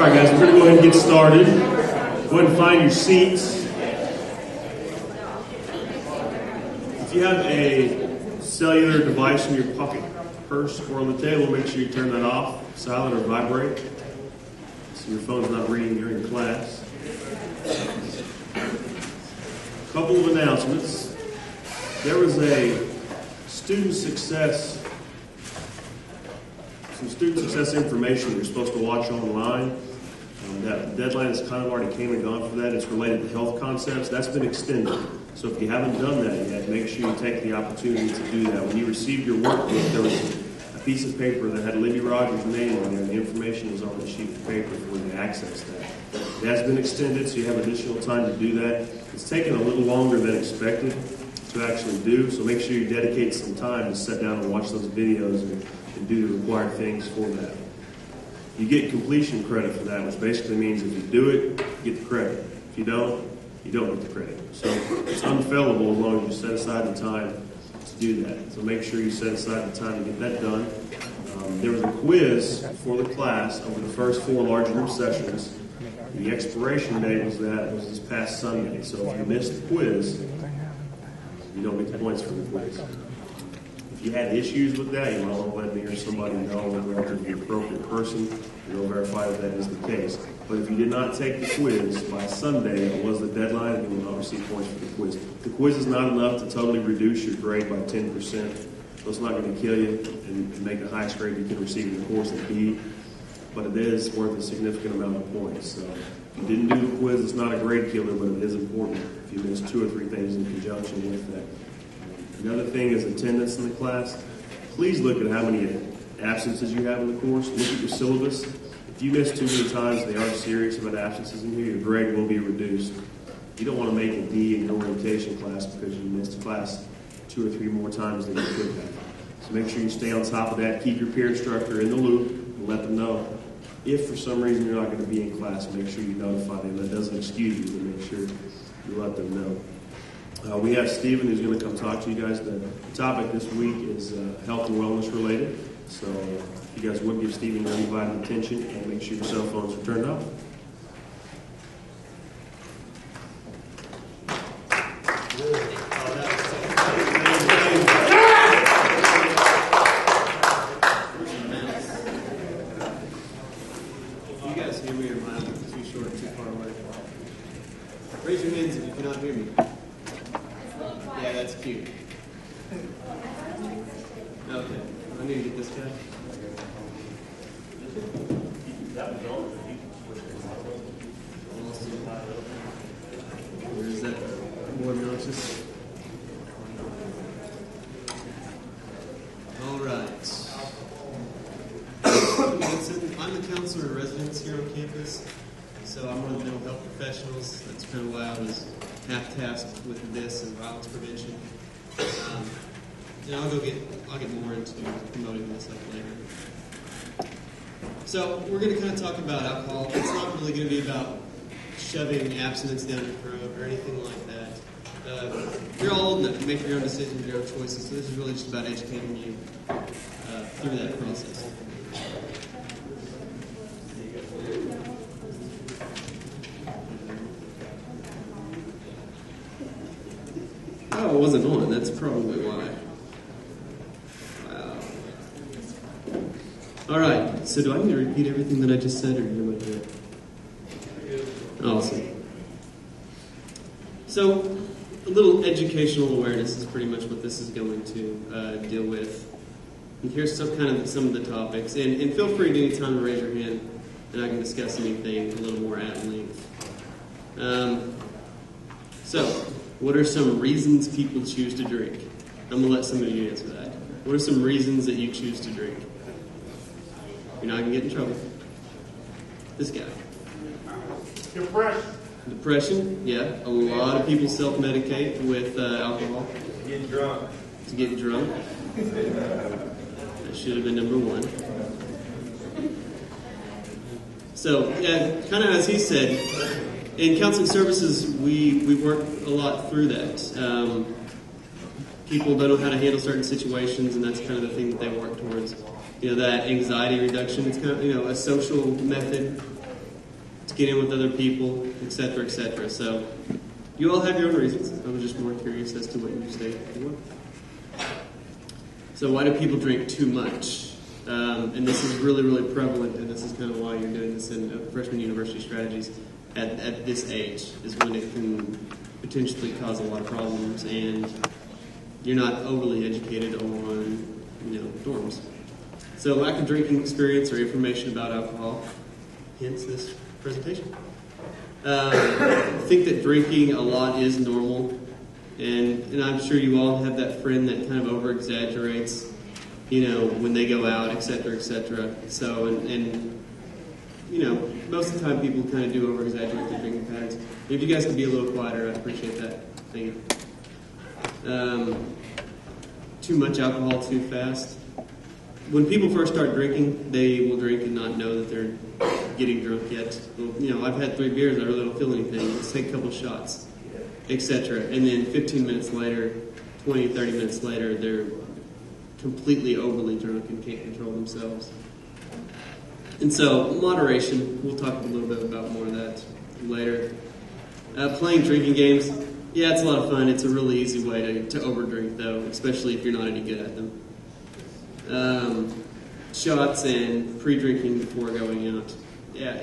Alright guys, we're going to go ahead and get started. Go ahead and find your seats. If you have a cellular device in your pocket, purse, or on the table, make sure you turn that off, silent or vibrate, so your phone's not ringing during class. A couple of announcements. There was some student success information you're supposed to watch online. That deadline has kind of already came and gone for that. It's related to health concepts. That's been extended. So if you haven't done that yet, make sure you take the opportunity to do that. When you received your workbook, there was a piece of paper that had Libby Rogers' name on there, and the information was on the sheet of paper for you to access that. It has been extended, so you have additional time to do that. It's taken a little longer than expected to actually do, so make sure you dedicate some time to sit down and watch those videos and do the required things for that. You get completion credit for that, which basically means if you do it, you get the credit. If you don't get the credit. So it's unfailable as long as you set aside the time to do that. So make sure you set aside the time to get that done. There was a quiz for the class over the first 4 large group sessions. The expiration date was this past Sunday. So if you missed the quiz, you don't get the points for the quiz. If you had issues with that, you might want to let me or somebody know and record the appropriate person, and they'll verify that is the case. But if you did not take the quiz by Sunday, it was the deadline, and you will not receive points for the quiz. The quiz is not enough to totally reduce your grade by 10%, so it's not going to kill you and make the highest grade you can receive in the course at B, but it is worth a significant amount of points. So if you didn't do the quiz, it's not a grade killer, but it is important if you miss 2 or 3 things in conjunction with that. Another thing is attendance in the class. Please look at how many absences you have in the course. Look at your syllabus. If you miss too many times, they are serious about absences in here, your grade will be reduced. You don't want to make a D in your orientation class because you missed class 2 or 3 more times than you could have. So make sure you stay on top of that. Keep your peer instructor in the loop and let them know. If for some reason you're not going to be in class, make sure you notify them. That doesn't excuse you, but make sure you let them know. We have Stephen who's going to come talk to you guys. The topic this week is health and wellness related. So if you guys would give Stephen your undivided attention and make sure your cell phones are turned off. If you guys hear me or am I too short, too far away? Raise your hands if you cannot hear me. Yeah, that's cute. Okay, I need to get this guy. Or is that more obnoxious? All right. I'm a counselor in residence here on campus, so I'm one of the mental health professionals. That's kind of why I was half-tasked with this and violence prevention. And I'll get more into promoting this up later. So we're going to kind of talk about alcohol. It's not really going to be about shoving abstinence down your throat or anything like that. You're all old enough to make your own decisions, your own choices. So this is really just about educating you through that process. Oh, it wasn't on. That's probably why. Wow. All right. So do I need to repeat everything that I just said, or am I good? Awesome. So a little educational awareness is pretty much what this is going to deal with. And here's some of the topics. And feel free at any time to raise your hand, and I can discuss anything a little more at length. So, what are some reasons people choose to drink? I'm going to let some of you answer that. What are some reasons that you choose to drink? You're not going to get in trouble. This guy. Depression, yeah. A lot of people self-medicate with alcohol. Get drunk. To get drunk. That should have been number 1. So, yeah, kind of as he said, in counseling services, we work a lot through that. People don't know how to handle certain situations, and that's kind of the thing that they work towards. That anxiety reduction. It's kind of, a social method to get in with other people, etc., etc. So you all have your own reasons. I was just more curious as to what you stated before. So why do people drink too much? And this is really, really prevalent, and this is kind of why you're doing this in freshman university strategies at this age, is when it can potentially cause a lot of problems, and you're not overly educated on, dorms. So lack of drinking experience or information about alcohol, hence this presentation. I think that drinking a lot is normal, and I'm sure you all have that friend that kind of over-exaggerates, when they go out, et cetera, et cetera. So, and most of the time people kind of do over-exaggerate their drinking patterns. If you guys could be a little quieter, I'd appreciate that. Thank you. Too much alcohol too fast. When people first start drinking, they will drink and not know that they're getting drunk yet. Well, I've had 3 beers, I really don't feel anything. Let's take a couple shots, etc. And then 15 minutes later, 20, 30 minutes later, they're completely overly drunk and can't control themselves. And so, moderation, we'll talk a little bit about more of that later. Playing drinking games, yeah, it's a lot of fun. It's a really easy way to overdrink, though, especially if you're not any good at them. Shots and pre-drinking before going out. Yeah,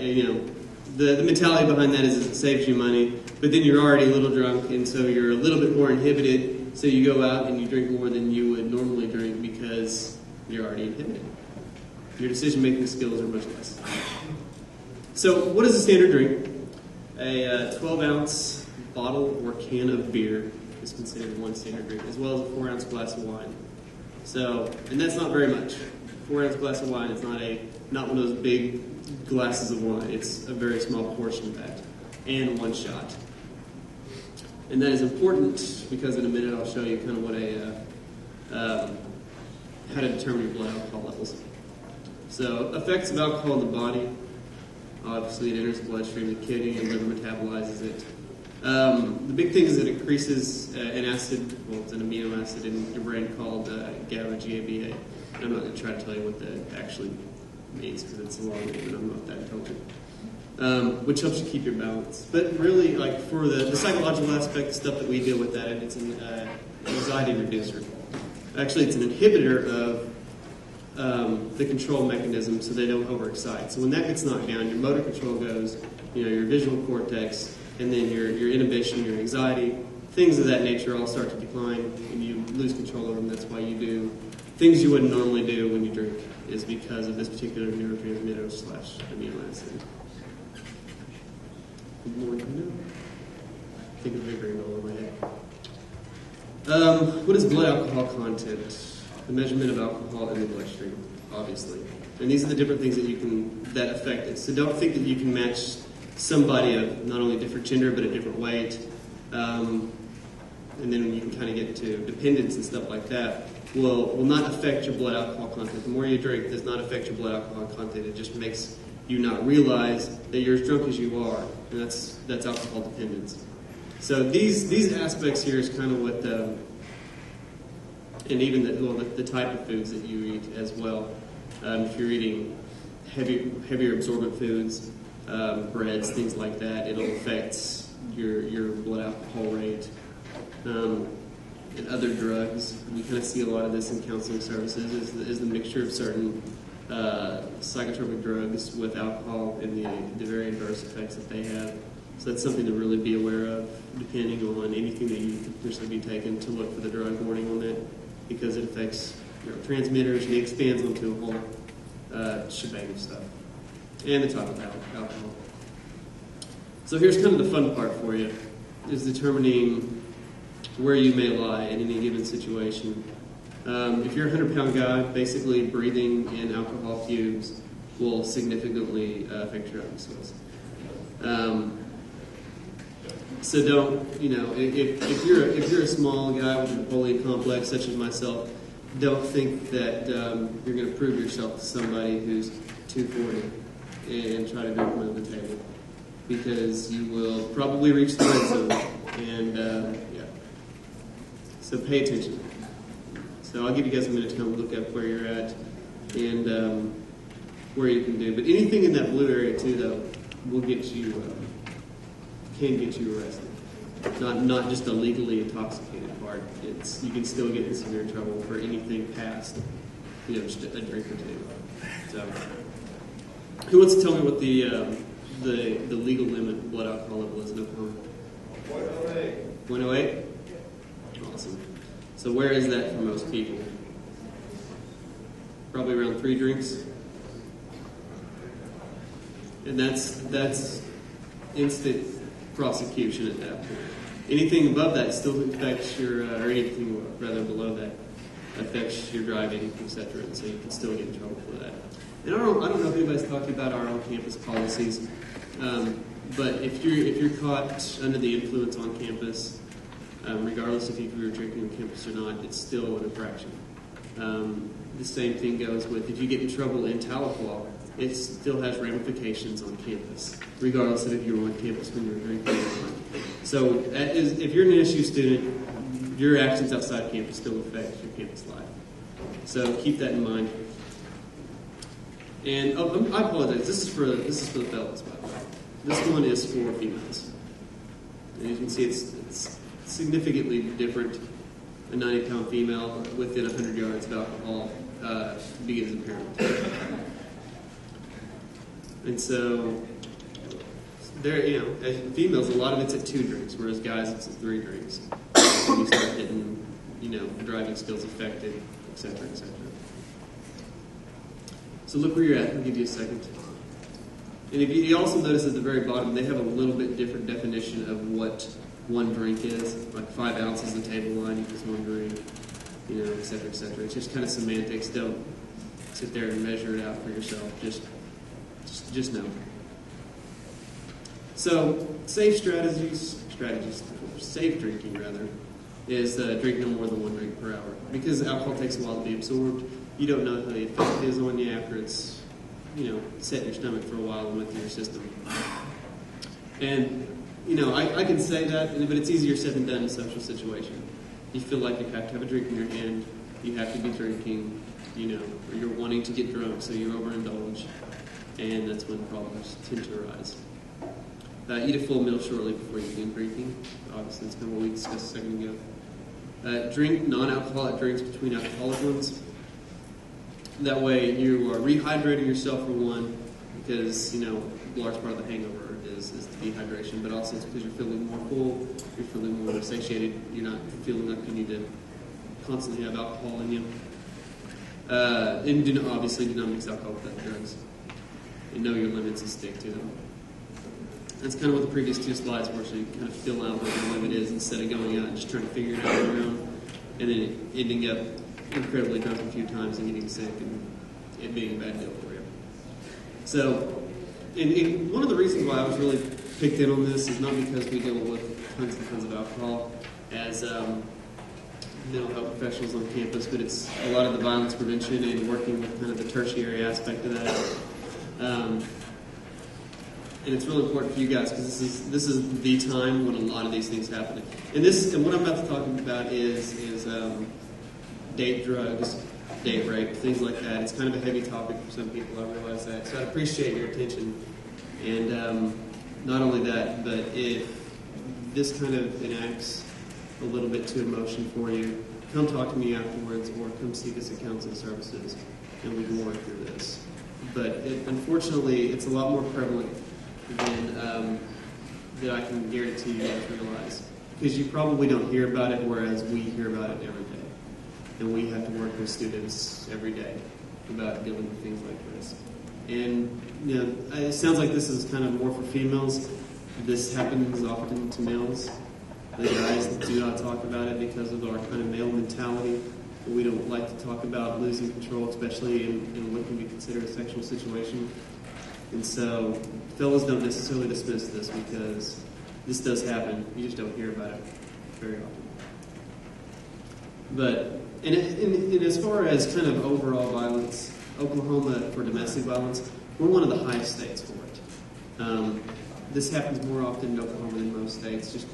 the mentality behind that is it saves you money, but then you're already a little drunk, and so you're a little bit more inhibited, so you go out and you drink more than you would normally drink because you're already inhibited. Your decision-making skills are much less. So what is a standard drink? A 12-ounce bottle or can of beer is considered one standard drink, as well as a 4-ounce glass of wine. So, and that's not very much. 4-ounce glass of wine is not one of those big glasses of wine. It's a very small portion of that, and 1 shot. And that is important because in a minute I'll show you kind of what how to determine your blood alcohol levels. So, effects of alcohol in the body. Obviously, it enters the bloodstream, the kidney and liver metabolizes it. The big thing is that it increases an acid, well, it's an amino acid in your brain called GABA, G-A-B-A. I'm not going to try to tell you what that actually means because it's a long name and I'm not that intelligent. Which helps you keep your balance. But really, like for the psychological aspect, the stuff that we deal with that, it's an anxiety reducer. Actually, it's an inhibitor of the control mechanism so they don't overexcite. So when that gets knocked down, your motor control goes, your visual cortex, and then your inhibition, your anxiety, things of that nature all start to decline, and you lose control over them. That's why you do things you wouldn't normally do when you drink, is because of this particular neurotransmitter / amino acid. More to know. I think of figuring all over my head. What is blood alcohol content? The measurement of alcohol in the bloodstream, obviously. And these are the different things that affect it. So don't think that you can match somebody of not only different gender, but a different weight. And then you can kind of get to dependence and stuff like that. Will not affect your blood alcohol content. The more you drink does not affect your blood alcohol content. It just makes you not realize that you're as drunk as you are. And that's alcohol dependence. So these aspects here is kind of what and even the type of foods that you eat as well. If you're eating heavier absorbent foods, breads, things like that, it'll affect your blood alcohol rate. And other drugs, we kind of see a lot of this in counseling services, is the mixture of certain psychotropic drugs with alcohol and the very adverse effects that they have. So that's something to really be aware of, depending on anything that you could potentially be taking, to look for the drug warning on that, because it affects neurotransmitters and it expands onto a whole shebang of stuff. And the type of alcohol. So here's kind of the fun part for you, is determining where you may lie in any given situation. If you're a 100-pound guy, basically breathing in alcohol fumes will significantly affect your own cells. So don't, if you're a small guy with a Napoleon complex such as myself, don't think that you're going to prove yourself to somebody who's 240 and try to drink them under the table, because you will probably reach the red zone. And so pay attention. So I'll give you guys a minute to come look up where you're at and where you can do. But anything in that blue area too, though, will get you, can get you arrested. Not just the legally intoxicated part. You can still get in severe trouble for anything past, just a drink or two. So, who wants to tell me what the legal limit of blood alcohol level is in Oklahoma? 0.08. 0.08? Awesome. So where is that for most people? Probably around 3 drinks. And that's instant prosecution at that point. Anything above that still affects your, or anything rather below that affects your driving, etc. And so you can still get in trouble for that. And I don't know if anybody's talking about our on-campus policies, but if you're caught under the influence on campus, regardless if you were drinking on campus or not, it's still an infraction. The same thing goes with if you get in trouble in Tahlequah, it still has ramifications on campus, regardless of if you were on campus when you were drinking or not. So if you're an NSU student, your actions outside campus still affect your campus life. So keep that in mind. And I apologize. This is for the fellas, by the way. This one is for females. And you can see it's significantly different. A 90-pound female within 100 yards of alcohol begins impairment. And so, there, as females, a lot of it's at 2 drinks, whereas guys, it's at 3 drinks. When you start getting, driving skills affected, etc., etc. So look where you're at. I'll give you a second. And if you also notice at the very bottom, they have a little bit different definition of what 1 drink is. Like 5 ounces of table wine equals 1 drink, etc., etc. It's just kind of semantics. Don't sit there and measure it out for yourself. Just know. So, safe safe drinking rather, is drink no more than 1 drink per hour. Because alcohol takes a while to be absorbed, you don't know how the effect is on you after it's, set in your stomach for a while and went through your system. And, I can say that, but it's easier said than done in a social situation. You feel like you have to have a drink in your hand, you have to be drinking, or you're wanting to get drunk, so you overindulge. And that's when problems tend to arise. Eat a full meal shortly before you begin drinking. Obviously, that's kind of what we discussed a second ago. Drink non-alcoholic drinks between alcoholic ones. That way, you are rehydrating yourself for one, because a large part of the hangover is the dehydration, but also it's because you're feeling more full, you're feeling more satiated, you're not feeling like you need to constantly have alcohol in you. And obviously, do not mix alcohol with other drugs. And know your limits and stick to them. That's kind of what the previous 2 slides were, so you kind of fill out what your limit is instead of going out and just trying to figure it out on your own, and then ending up incredibly drunk a few times and getting sick and it being a bad deal for you. So, and one of the reasons why I was really picked in on this is not because we deal with tons and tons of alcohol as mental health professionals on campus, but it's a lot of the violence prevention and working with kind of the tertiary aspect of that. And it's really important for you guys because this is the time when a lot of these things happen. And what I'm about to talk about is date drugs, date rape, things like that. It's kind of a heavy topic for some people. I realize that. So I appreciate your attention. And not only that, but if this kind of enacts a little bit too emotion for you, come talk to me afterwards, or come see us at counseling services, and we can work through this. But unfortunately, it's a lot more prevalent than that I can guarantee you guys realize. Because you probably don't hear about it, whereas we hear about it every day. And we have to work with students every day about dealing with things like this. And it sounds like this is kind of more for females. This happens often to males. The guys do not talk about it because of our kind of male mentality. We don't like to talk about losing control, especially in what can be considered a sexual situation. And so, fellas don't necessarily dismiss this because this does happen. You just don't hear about it very often. But, and as far as kind of overall violence, Oklahoma, for domestic violence, we're one of the highest states for it. This happens more often in Oklahoma than most states, just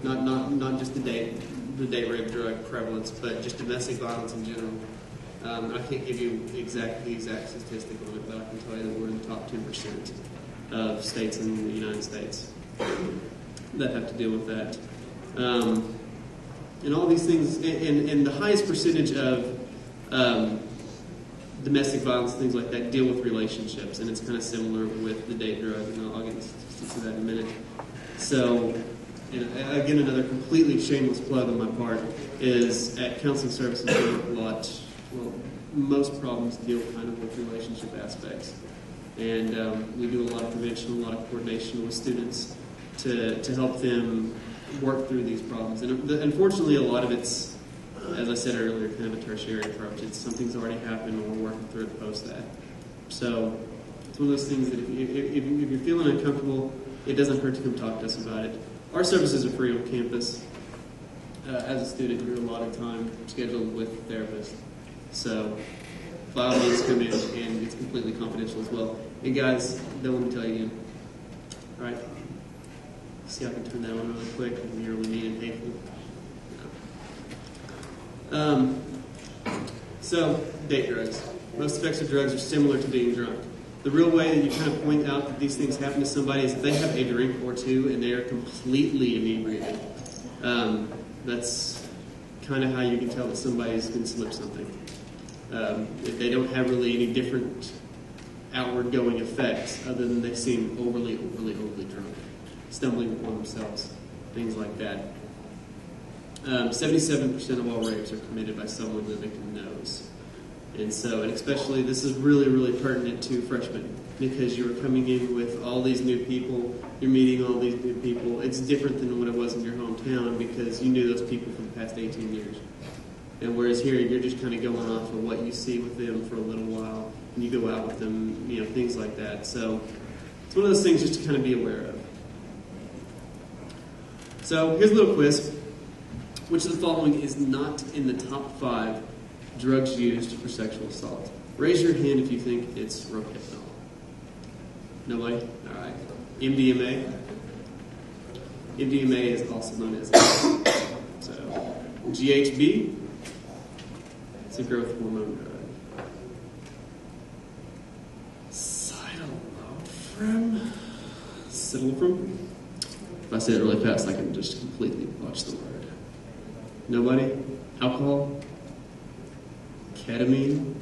not just the date rape drug prevalence, but just domestic violence in general. I can't give you the exact statistic on it, but I can tell you that we're in the top 10% of states in the United States that have to deal with that. And all these things, and the highest percentage of domestic violence, things like that, deal with relationships, and it's kind of similar with the date drug, and I'll get to that in a minute. So, and again, another completely shameless plug on my part is at counseling services, we work a lot. Well, most problems deal kind of with relationship aspects, and we do a lot of prevention, a lot of coordination with students to help them work through these problems. And unfortunately, a lot of it's, as I said earlier, kind of a tertiary approach. It's something's already happened, and we're working through it post that. So it's one of those things that if you're feeling uncomfortable, it doesn't hurt to come talk to us about it. Our services are free on campus. As a student, you're allotted time scheduled with a therapist. So by all means, come in, and it's completely confidential as well. And guys, don't let me tell you again. All right. See if I can turn that on really quick. And you're really mean and hateful. So, date drugs. Most effects of drugs are similar to being drunk. The real way that you kind of point out that these things happen to somebody is if they have a drink or two and they are completely inebriated. That's kind of how you can tell that somebody's been slipped something. If they don't have really any different outward going effects other than they seem overly drunk, stumbling upon themselves, things like that. 77% of all rapes are committed by someone the victim knows. And so, and especially, this is really pertinent to freshmen because you're coming in with all these new people, you're meeting all these new people. It's different than what it was in your hometown because you knew those people for the past 18 years. And whereas here, you're just kind of going off of what you see with them for a little while, and you go out with them, you know, things like that. So it's one of those things just to kind of be aware of. So here's a little quiz. Which of the following is not in the top 5 drugs used for sexual assault? Raise your hand if you think it's Rohypnol. Nobody? All right. MDMA. MDMA is also known as so GHB. It's a growth hormone drug. Citalopram. If I say it really fast, I can just completely botch the word. Nobody? Alcohol? Ketamine?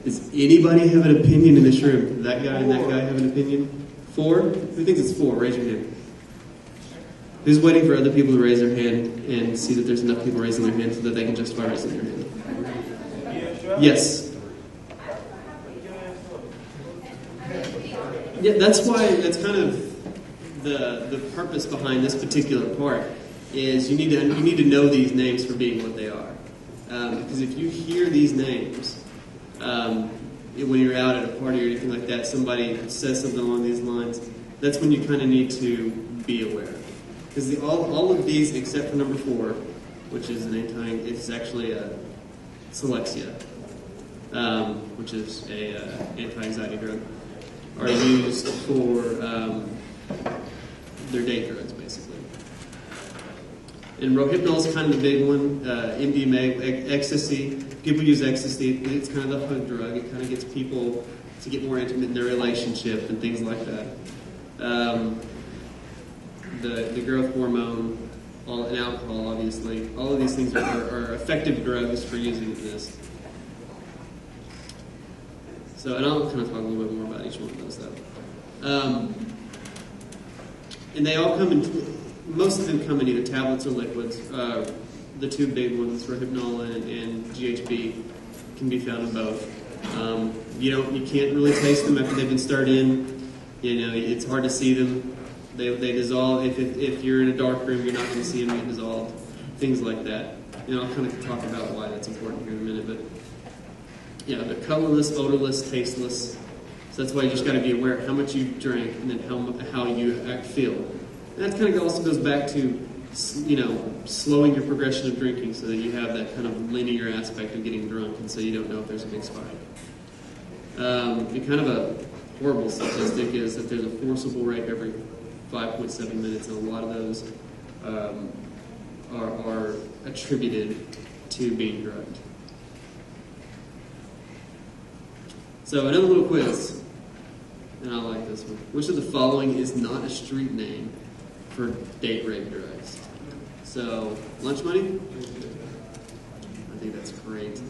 Does anybody have an opinion in this room? That guy and that guy have an opinion? 4? Who thinks it's 4? Raise your hand. Who's waiting for other people to raise their hand and see that there's enough people raising their hand so that they can justify raising their hand? Yes. Yeah, that's kind of the purpose behind this particular part. Is you need to know these names for being what they are, because if you hear these names when you're out at a party or anything like that, somebody says something along these lines, that's when you kind of need to be aware, because all of these except for number 4, which is an it's actually a Celexa, which is a anti-anxiety drug, are used for their date drugs basically. And Rohypnol is kind of the big one. MDMA, ecstasy. People use ecstasy. It's kind of the hug drug. It kind of gets people to get more intimate in their relationship and things like that. The growth hormone, and alcohol, obviously. All of these things are effective drugs for using this. So, and I'll kind of talk a little bit more about each one of those, though. And they all come in. Most of them come in either tablets or liquids. The 2 big ones, Rohypnol and GHB, can be found in both. You can't really taste them after they've been stirred in. You know, it's hard to see them. They dissolve. If you're in a dark room, you're not going to see them get dissolved. Things like that. I'll kind of talk about why that's important here in a minute. But yeah, they're colorless, odorless, tasteless. So that's why you just got to be aware of how much you drink and then how you feel. And that kind of also goes back to, slowing your progression of drinking so that you have that kind of linear aspect of getting drunk, and so you don't know if there's a big spike. And kind of a horrible statistic is that there's a forcible rape every 5.7 minutes, and a lot of those are attributed to being drugged. So another little quiz. And I like this one. Which of the following is not a street name for date rape drugs? So, lunch money? I think that's great.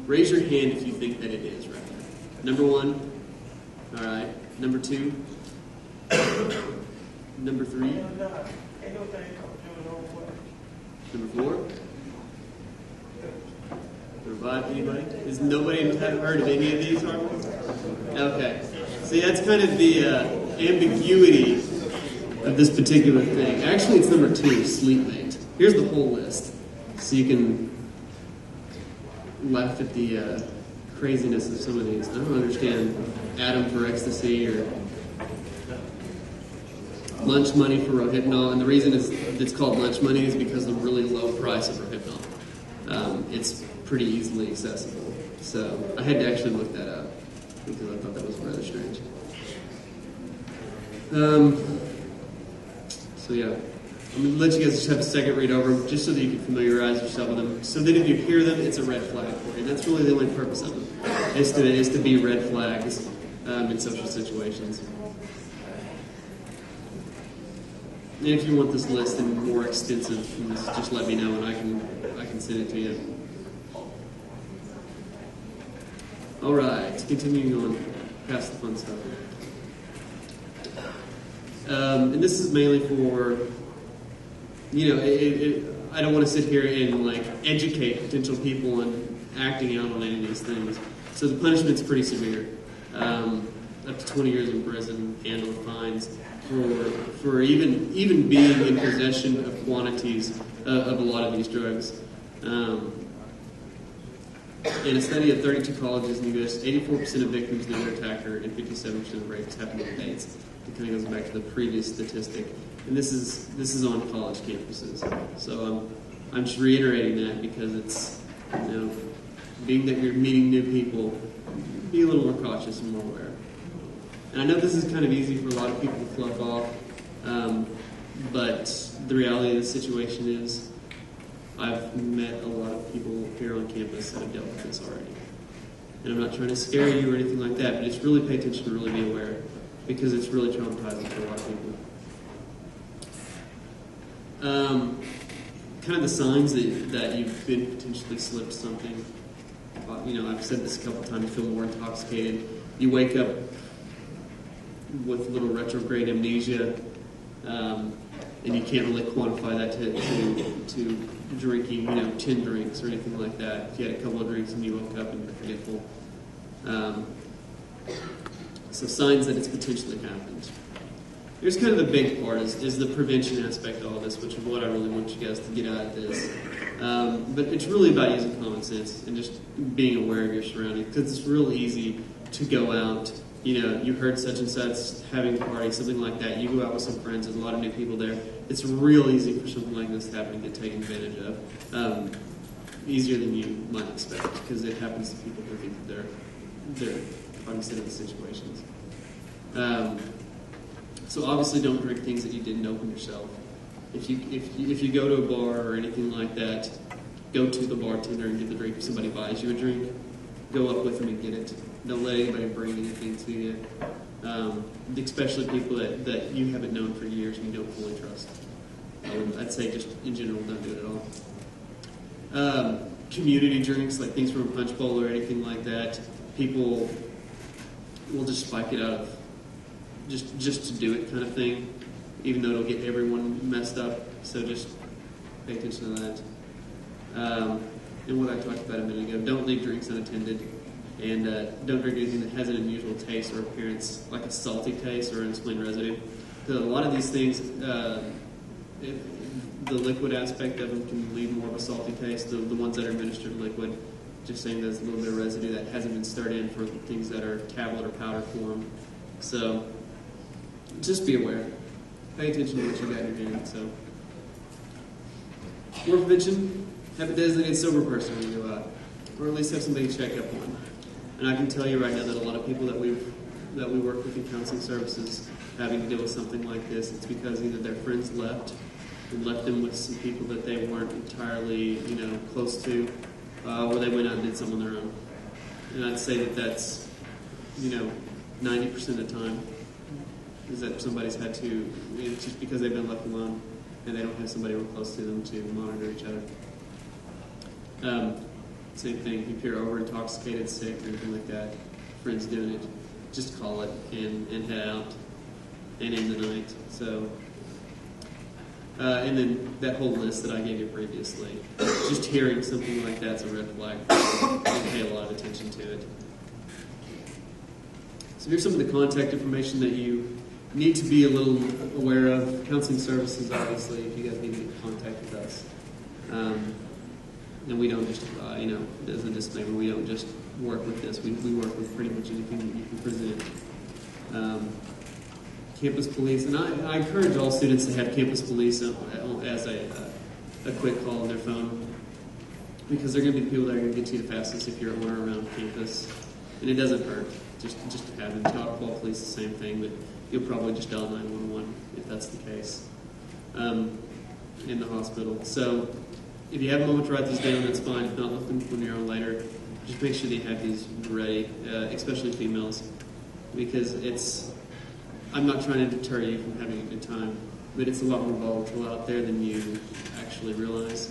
Raise your hand if you think that it is right now. Number 1. All right. Number 2. Number 3. Number 4. Number 5. Anybody? Is nobody have heard of any of these articles? Okay. See, that's kind of the ambiguity of this particular thing. Actually, it's number 2, sleepmate. Here's the whole list, so you can laugh at the craziness of some of these. I don't understand Adam for ecstasy or lunch money for Rohypnol, and the reason it's called lunch money is because of the really low price of Rohypnol. It's pretty easily accessible, so I had to actually look that up because I thought that was rather strange. So yeah, I'm going to let you guys just have a second read over them, just so that you can familiarize yourself with them, so that if you hear them, it's a red flag for you. And that's really the only purpose of them, is to be red flags in social situations. And if you want this list and more extensive, just let me know and I can send it to you. All right, continuing on past the fun stuff. And this is mainly for, I don't want to sit here and educate potential people on acting out on any of these things. So the punishment's pretty severe, up to 20 years in prison and or fines for even being in possession of quantities of a lot of these drugs. In a study of 32 colleges in the U.S., 84% of victims knew their attacker and 57% of rapes happened on dates. It kind of goes back to the previous statistic. And this is on college campuses. So I'm just reiterating that because it's, being that you're meeting new people, be a little more cautious and more aware. And I know this is kind of easy for a lot of people to fluff off, but the reality of the situation is I've met a lot of people here on campus that have dealt with this already. And I'm not trying to scare you or anything like that, but just really pay attention and really be aware, because it's really traumatizing for a lot of people. Kind of the signs that you've been potentially slipped something. I've said this a couple of times, you feel more intoxicated. You wake up with a little retrograde amnesia, and you can't really quantify that to drinking, 10 drinks or anything like that. If you had a couple of drinks and you woke up and you're forgetful. So signs that it's potentially happened. Here's kind of the big part is the prevention aspect of all this, which is what I really want you guys to get out of this. But it's really about using common sense and just being aware of your surroundings, because it's real easy to go out. You heard such and such having a party, something like that. You go out with some friends, there's a lot of new people there. It's real easy for something like this to happen and get taken advantage of. Easier than you might expect, because it happens to people who think that they're cognizant of the situations. So obviously don't drink things that you didn't open yourself. If you go to a bar or anything like that, go to the bartender and get the drink. If somebody buys you a drink, go up with them and get it. Don't let anybody bring anything to you, especially people that you haven't known for years and you don't fully trust. I'd say just in general, don't do it at all. Community drinks, like things from a punch bowl or anything like that, people will just spike it out of just to do it kind of thing, even though it'll get everyone messed up. So just pay attention to that. And what I talked about a minute ago, don't leave drinks unattended. And don't drink anything that has an unusual taste or appearance, like a salty taste or unexplained residue. Because a lot of these things, the liquid aspect of them can leave more of a salty taste. The ones that are administered liquid, just saying there's a little bit of residue that hasn't been stirred in for things that are tablet or powder form. So just be aware. Pay attention to what you got in your hand. So more prevention, have a designated sober person when you go out, or at least have somebody check up on. And I can tell you right now that a lot of people that we work with in counseling services having to deal with something like this, it's because either their friends left and left them with some people that they weren't entirely, close to, or they went out and did something on their own. And I'd say that's, 90% of the time is that somebody's had to, it's just because they've been left alone and they don't have somebody real close to them to monitor each other. Same thing, if you're over intoxicated, sick, or anything like that, friends doing it, just call it and head out and end the night. So, and then that whole list that I gave you previously, just hearing something like that's a red flag. And pay a lot of attention to it. So here's some of the contact information that you need to be a little aware of. Counseling services, obviously, if you guys need to get in contact with us. And we don't just, as a disclaimer, we don't just work with this. We work with pretty much anything that you can present. Campus police, and I encourage all students to have campus police as a quick call on their phone, because they're going to be the people that are going to get to you the fastest if you're on or around campus. And it doesn't hurt just to have them. Call police, the same thing, but you'll probably just dial 911 if that's the case in the hospital. So if you have a moment to write these down, that's fine. If not, look them when you're on later. Just make sure that you have these ready, especially females, because I'm not trying to deter you from having a good time, but it's a lot more volatile out there than you actually realize.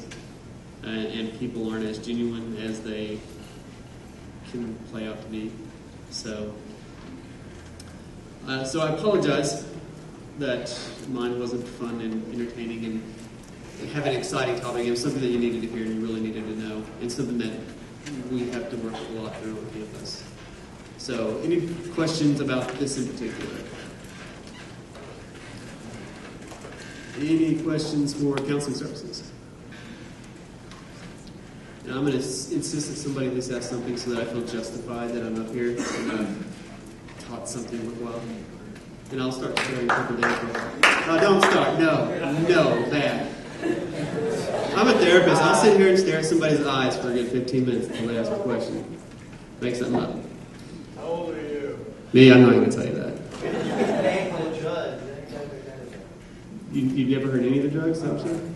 And people aren't as genuine as they can play out to be. So I apologize that mine wasn't fun and entertaining and have an exciting topic. It was something that you needed to hear and you really needed to know, and something that we have to work a lot through on campus. So, any questions about this in particular? Any questions for counseling services? And I'm going to insist that somebody at least ask something so that I feel justified that I'm up here and I've taught something worthwhile. And I'll start sharing confidential. Don't start. No, bad. I'm a therapist. I'll sit here and stare at somebody's eyes for a good 15 minutes until they ask a question. Make something up. How old are you? Me, I'm not going to tell you that. You've never heard any of the drugs, haven't you?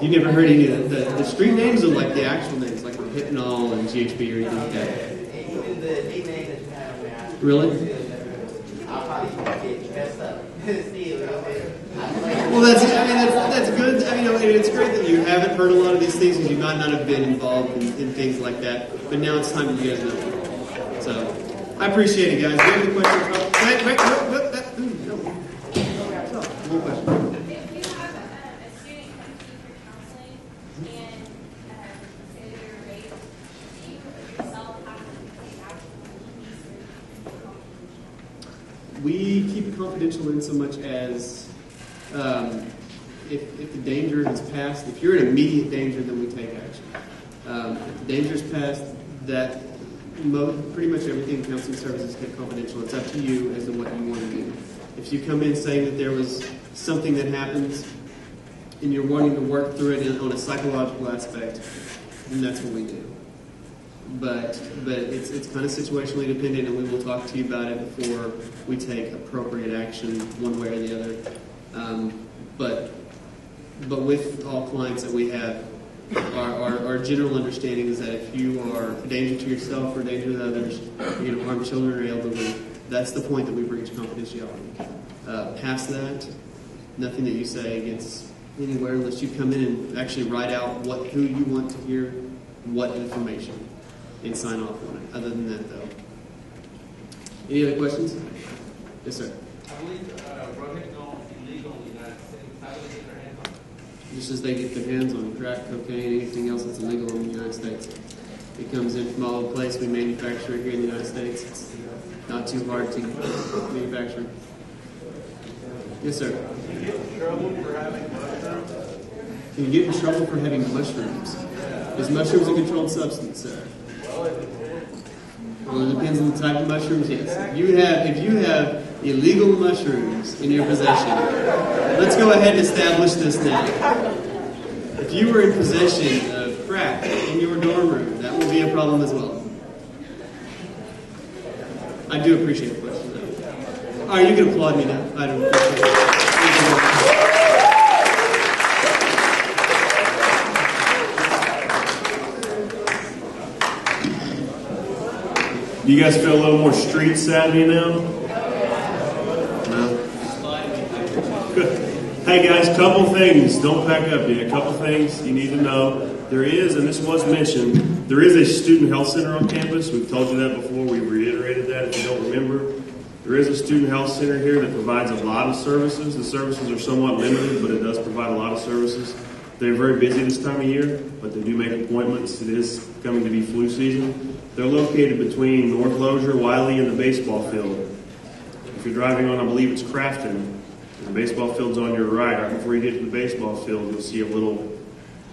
You've never heard any of the street names, or like the actual names, like Hypnol and GHB or anything like that? Even the nickname that you have now. Really? I'll probably get messed up. Well, that's good. It's great that you haven't heard a lot of these things because you might not have been involved in things like that. But now it's time that you guys know. So I appreciate it, guys. Do you have any questions? Wait. No. One question. If you have a student come to you for counseling and say they're raped, do you yourself have to take action on We keep it confidential in so much as if the danger has passed, if you're in immediate danger, then we take action. If the danger is passed, that pretty much everything in counseling services is kept confidential. It's up to you as to what you want to do. If you come in saying that there was something that happens and you're wanting to work through it on a psychological aspect, then that's what we do. But it's kind of situationally dependent, and we will talk to you about it before we take appropriate action one way or the other. But with all clients that we have, our general understanding is that if you are a danger to yourself or a danger to others, you're going to harm children or elderly, that's the point that we breach confidentiality. Past that, nothing that you say gets anywhere unless you come in and actually write out who you want to hear what information and sign off on it. Other than that, though. Any other questions? Yes, sir. I believe drug is illegal in the United States. How do they get their hands on it? Just as they get their hands on crack, cocaine, anything else that's illegal in the United States. It comes in from all over the place. We manufacture it here in the United States. It's not too hard to manufacture. Yes, sir. Can you get in trouble for having mushrooms? Can you get in trouble for having mushrooms? Is mushrooms a controlled substance, sir? Well, it depends on the type of mushrooms, yes. If you have illegal mushrooms in your possession, let's go ahead and establish this now. If you were in possession of crack in your dorm room, that will be a problem as well. I do appreciate the question, though. All right, you can applaud me now. I don't appreciate it. Thank you. Do you guys feel a little more street savvy now? No? Good. Hey guys, couple things. Don't pack up yet. Couple things you need to know. There is, and this was mentioned, there is a student health center on campus. We've told you that before. We've reiterated that if you don't remember. There is a student health center here that provides a lot of services. The services are somewhat limited, but it does provide a lot of services. They're very busy this time of year, but they do make appointments. It is coming to be flu season. They're located between North Lozier, Wiley, and the baseball field. If you're driving on, I believe it's Crafton, the baseball field's on your right. Right before you get to the baseball field, you'll see a little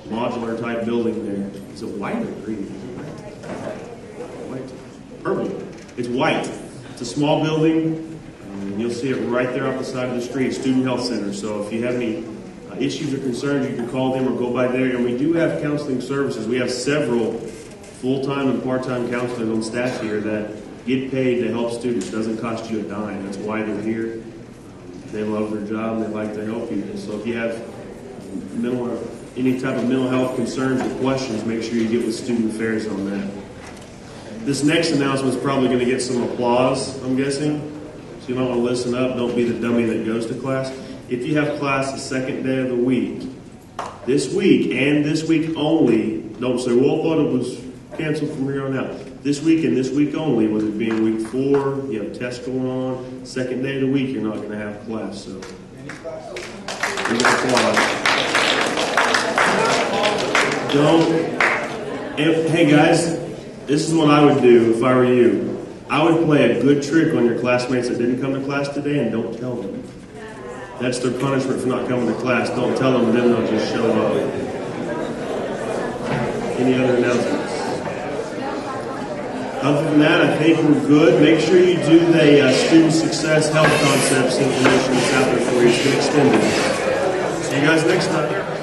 modular type building there. Is it white or green? White. Purple. It's white. It's a small building. And you'll see it right there off the side of the street, Student Health Center. So if you have any issues or concerns, you can call them or go by there. And we do have counseling services. We have several full-time and part-time counselors on staff here that get paid to help students. It doesn't cost you a dime. That's why they're here. They love their job and they like to help people. So if you have any type of mental health concerns or questions, make sure you get with Student Affairs on that. This next announcement is probably going to get some applause, I'm guessing. So you might want to listen up. Don't be the dummy that goes to class. If you have class the second day of the week, this week and this week only, don't say, well, I thought it was canceled from here on out. This week and this week only, with it being week 4, you have tests going on. Second day of the week, you're not going to have class. So, hey guys, this is what I would do if I were you. I would play a good trick on your classmates that didn't come to class today and don't tell them. That's their punishment for not coming to class. Don't tell them, then they'll just show up. Any other announcements? Other than that, I think we're good. Make sure you do the student success health concepts information that's out there for you. It's been extended. See you guys next time.